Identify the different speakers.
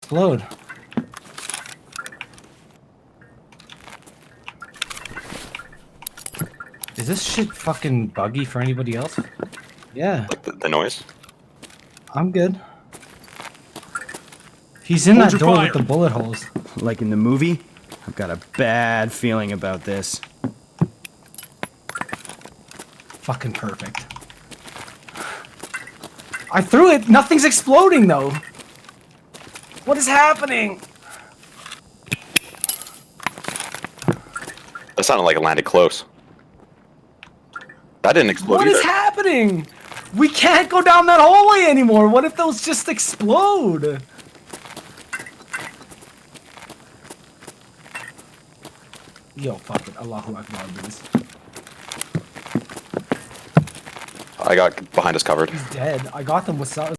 Speaker 1: explode. Is this shit fucking buggy for anybody else? Yeah.
Speaker 2: Like the noise?
Speaker 1: I'm good. He's in that door with the bullet holes.
Speaker 3: Like in the movie? I've got a bad feeling about this.
Speaker 1: Fucking perfect. I threw it! Nothing's exploding though! What is happening?
Speaker 2: That sounded like it landed close. That didn't explode
Speaker 1: What
Speaker 2: either.
Speaker 1: is happening? We can't go down that hallway anymore! What if those just explode? Yo, fuck it. Allahu Akbar, please.
Speaker 2: I got behind us covered.
Speaker 1: He's dead. I got them with